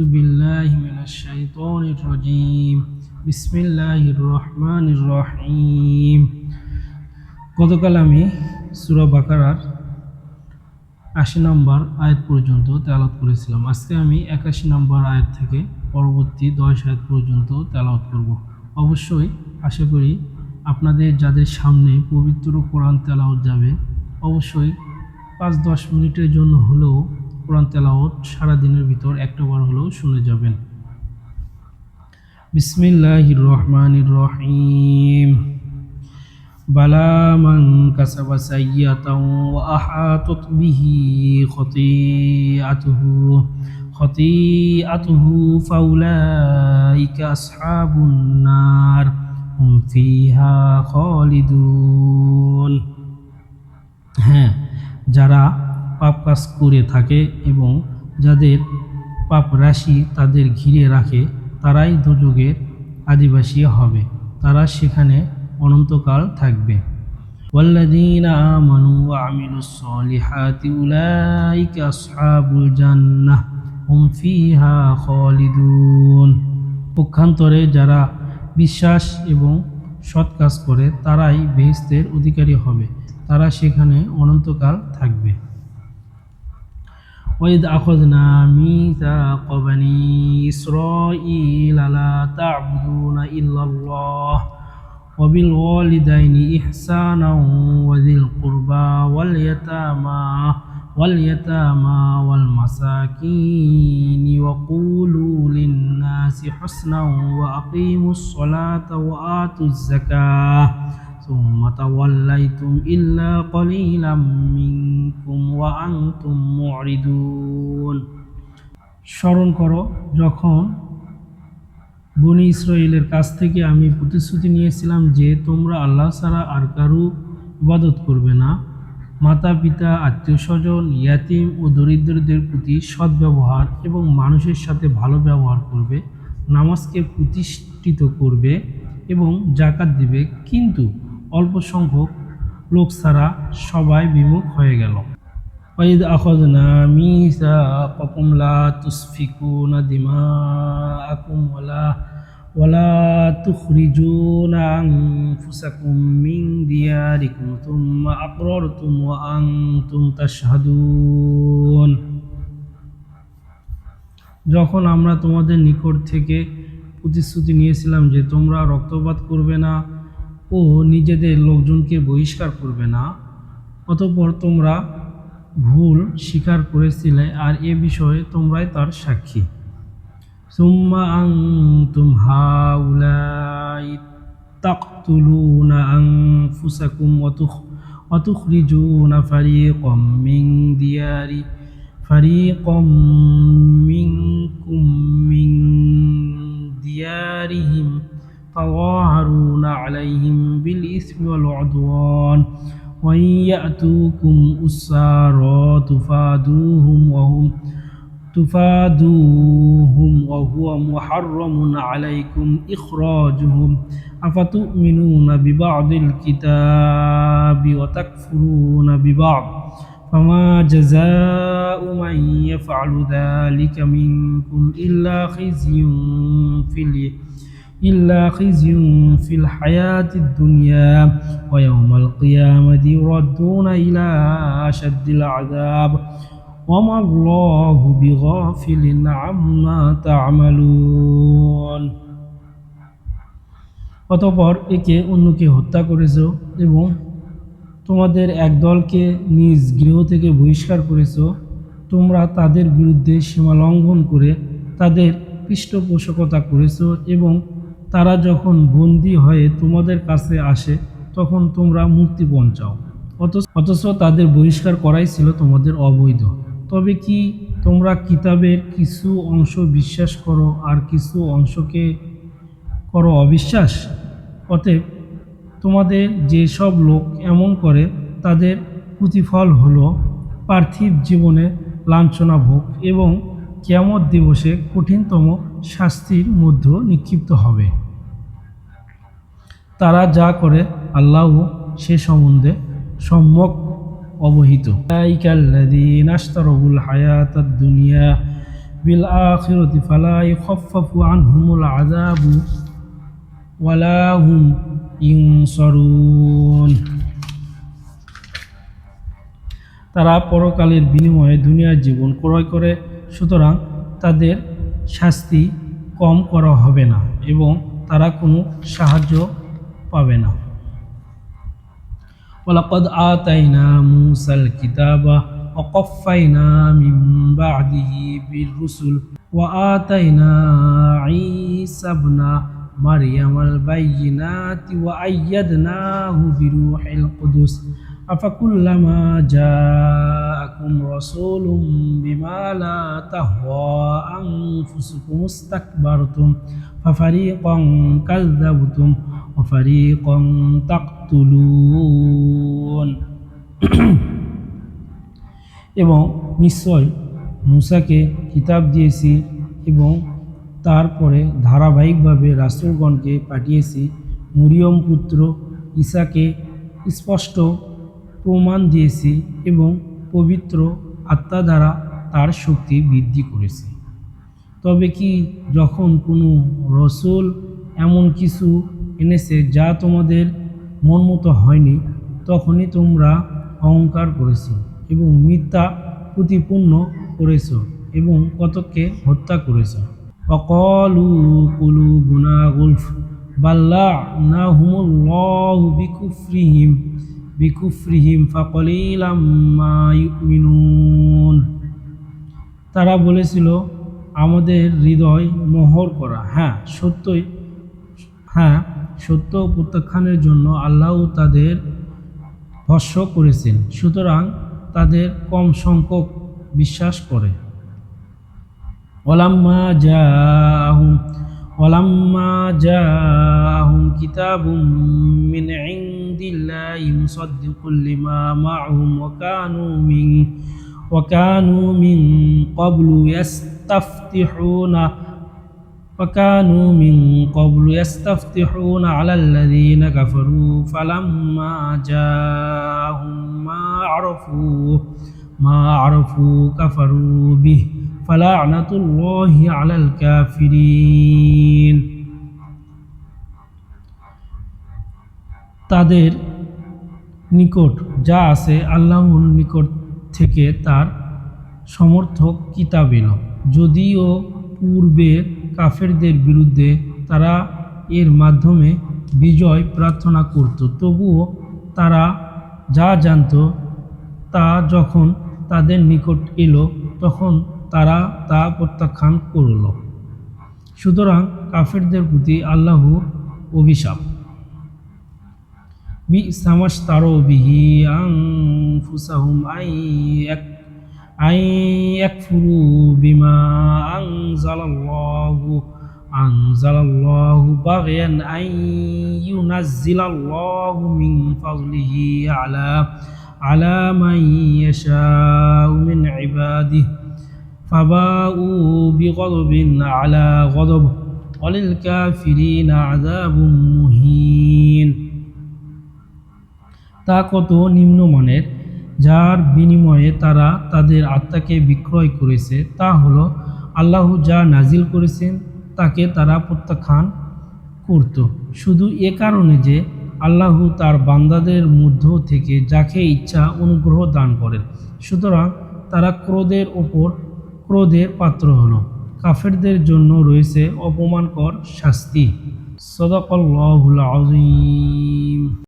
بالله من الشيطان الرجيم بسم الله الرحمن الرحيم গতকাল আমি সূরা বাকারার ৮০ নম্বর আয়াত পর্যন্ত তেলাওয়াত করেছিলাম। আজকে আমি ৮১ নম্বর আয়াত থেকে পরবর্তী ১০ আয়াত পর্যন্ত তেলাওয়াত করব। অবশ্যই আশা করি আপনাদের যাদের সামনে পবিত্র কোরআন তেলাওয়াত যাবে অবশ্যই ৫-১০ মিনিটের জন্য হলেও কোরআন তেলাওয়াত সারাদিনের ভিতর একটা বার হলেও শুনে যাবেন। বিসমিল্লাহির রহমানির রহিম বালা মান কাসাবা সাইয়্যাতান ওয়া আহাতাত বিহি খতিআতুহু ফাউলাইকা আসহাবুন নার হুম ফিহা খালিদুন। হ্যাঁ, যারা পাপ কাজ করে থাকে এবং যাদের পাপ রাশি তাদের ঘিরে রাখে তারাই দোজখের আদিবাসী হবে, তারা সেখানে অনন্তকাল থাকবে। ওয়াল্লাযীনা আমানু ওয়া আমিলুস সলিহাতি উলাইকা আসহাবুল জান্নাহ হুম ফিহা খালিদুন। পক্ষান্তরে যারা বিশ্বাস এবং সৎ কাজ করে তারাই বেহেশতের অধিকারী হবে, তারা সেখানে অনন্তকাল থাকবে। وَإِذْ أَخَذْنَا مِيثَاقَ بَنِي إِسْرَائِيلَ لَا تَعْبُدُونَ إِلَّا اللَّهَ وَبِالْوَالِدَيْنِ إِحْسَانًا وَذِي الْقُرْبَى وَالْيَتَامَى وَالْمَسَاكِينِ وَقُولُوا لِلنَّاسِ حُسْنًا وَأَقِيمُوا الصَّلَاةَ وَآتُوا الزَّكَاةَ ثُمَّ تَوَلَّيْتُمْ إِلَّا قَلِيلًا مِنكُمْ وَأَنْتُمْ مُعْرِضُونَ। স্মরণ করো যখন বনী ইসরাইলের কাছ থেকে আমি প্রতিশ্রুতি নিয়েছিলাম যে তোমরা আল্লাহ ছাড়া আর কারো ইবাদত করবে না, মাতা পিতা আত্মীয় স্বজন ইয়াতিম ও দরিদ্রদের প্রতি সদ্ব্যবহার এবং মানুষের সাথে ভালো ব্যবহার করবে, নামাজকে প্রতিষ্ঠিত করবে এবং যাকাত দিবে, কিন্তু অল্প সংখ্যক লোক ছাড়া সবাই বিমুখ হয়ে গেল। وَإِذْ أَخَذْنَا مِيثَاقَكُمْ لَا تُسْفِكُونَ دِمَاءَكُمْ وَلَا تُخْرِجُونَ أَنفُسَكُم مِّن دِيَارِكُمْ ثُمَّ أَقْرَرْتُمْ وَأَنتُمْ تَشْهَدُونَ। যখন আমরা তোমাদের নিকট থেকে প্রতিশ্রুতি নিয়েছিলাম যে তোমরা রক্তপাত করবে না ও নিজেদের লোকজনকে বহিষ্কার করবে না, অতঃপর তোমরা ভুল স্বীকার করেছিলে আর এ বিষয়ে তোমরাই তার সাক্ষী। সুম্মা আনতুম হাউলাই তাকতুলুনা আনফুসাকুম ওয়া তুখরিজুনা ফারিকাম মিনকুম মিন দিয়ারিহিম তাযাহারুনা আলাইহিম বিল ইসমি ওয়াল উদওয়ান ওয়া ইয়াতুকুম উসারা তুফাদুহুম ওয়া হুয়া মুহাররামুন আলাইকুম ইখরাজুহুম আফাতুমিনুনা বিবা'দিল কিতাবি ওয়া তাকফুরুনা বিবা'দ ফামা জাযাউ মান ইয়াফআলু যালিকা মিনকুম ইল্লা খিzyun ফিল হায়াতিদ দুনিয়া ওয়া ইয়াওমাল কিয়ামাতি ইউরাদ্দুনা ইলা আশাদ্দিল আযাব ওয়া মা আল্লাহু বিগাফিলিন আম্মা তা'মালুন। অতঃপর একে অন্যকে হত্যা করেছ এবং তোমাদের এক দলকে নিজ গৃহ থেকে বহিষ্কার করেছ, তোমরা তাদের বিরুদ্ধে সীমা লঙ্ঘন করে তাদের পৃষ্ঠপোষকতা করেছ এবং তারা যখন বন্দী হয়ে তোমাদের কাছে আসে তখন তোমরা মুক্তি পৌঁছাও, অথচ তাদের বহিষ্কার করাই ছিল তোমাদের অবৈধ। তবে কি তোমরা কিতাবের কিছু অংশ বিশ্বাস করো আর কিছু অংশকে করো অবিশ্বাস? অতএব তোমাদের যেসব লোক এমন করে তাদের প্রতিফল হলো পার্থিব জীবনে লাঞ্ছনা ভোগ এবং কিয়ামত দিবসে কঠিনতম শাস্তির মধ্যে নিক্ষিপ্ত হবে। তারা যা করে আল্লাহ সে সম্বন্ধে সম্যক অবহিত। উলাইকাল্লাযীনা ইশতারাউল হায়াতাদ দুনিয়া বিল আখিরাতি ফালা ইউখাফফাফু আনহুমুল আযাবু ওয়ালা হুম ইউনসারুন। তারা পরকালের বিনিময়ে দুনিয়ার জীবন ক্রয় করে, সুতরাং তাদের শাস্তি কম করা হবে না এবং তারা কোনো সাহায্য পাবে না। ওয়ালাকাদ আতাইনা মূসাল কিতাবা ওয়া কাফাইনা মিন বা'দিহি বির রুসুল ওয়া আতাইনা ঈসা ইবনা মারইয়ামাল বাইয়িনাতি ওয়া আইয়াদনাহু বিরূহিল কুদুস আফাকুল্লামা জাআকুম রাসূলুম বিমা লা তাহওয়া আনফুসুকুম ইসতাকবারতুম ফাফারিকান কাযযাবতুম ওয়া ফারিকান তাকতুলুন। এবং নিশ্চয় মূসাকে কিতাব দিয়েছি এবং তারপরে ধারাবাহিকভাবে রাসূলগণকে পাঠিয়েছি। মরিয়ম পুত্র ঈসাকে স্পষ্ট প্রমাণ দিয়েছি এবং পবিত্র আত্মা দ্বারা তার শক্তি বৃদ্ধি করেছি। তবে কি যখন কোনো রসূল এমন কিছু এনেছে যা তোমাদের মন মতো হয়নি, তখনই তোমরা অহংকার করেছ এবং মিথ্যা প্রতিপন্ন করেছ এবং কতককে হত্যা করেছ। ওয়াকালু কুলুবুনা গুলফ বাল্লা'নাহুমুল্লাহু বিকুফরিহিম ফাকালিলাম মা ইউমিনুন। তারা বলেছিল, আমাদের হৃদয় মোহর করা। সত্য প্রত্যাখ্যানের জন্য আল্লাহ তাদের ভস্ম করেছেন, সুতরাং তাদের কম সংখ্যক বিশ্বাস করে। ওয়ালাম্মা জাআহুম কিতাবুম মিন ইনদিল্লাহি মুসাদ্দিকুল লিমা মা'হুম ওয়া কানু মিন ক্বাবলু يستفتحون على الذين كفروا فلما جاءهم ما عرفوا كفروا به فلعنة الله على الكافرين। তাদের নিকট যা আছে আল্লাহর নিকট থেকে তার সমর্থক কিতাব এলো, যদিও পূর্বে কাফেরদের বিরুদ্ধে তারা এর মাধ্যমে বিজয় প্রার্থনা করত, তবুও তারা যা জানত তা যখন তাদের নিকট এলো তখন তারা তা প্রত্যাখ্যান করল। সুতরাং কাফেরদের প্রতি আল্লাহর অভিশাপ। বি'সা মাশতারাউ বিহি আনফুসাহুম ইয়াকফুরু বিমা আনজালাল্লাহু বাগয়ান আন ইউনাজ্জিলাল্লাহু মিন ফাযলিহি আলা মান ইয়াশাউ মিন ইবাদিহি ফাবাউ বিগযবিন আলা গযব ওয়ালিল কাফিরিনা আযাবুম মুহিন। তা কত নিম্নমানের, যার বিনিময়ে তারা তাদের আত্মাকে বিক্রয় করেছে। তা হলো আল্লাহ যা নাজিল করেছেন তাকে তারা প্রত্যাখ্যান করত, শুধু এ কারণে যে আল্লাহ তার বান্দাদের মধ্য থেকে যাকে ইচ্ছা অনুগ্রহ দান করেন। সুতরাং তারা ক্রোধের পাত্র হলো। কাফেরদের জন্য রয়েছে অপমানকর শাস্তি। সাদাকাল্লাহুল আযীম।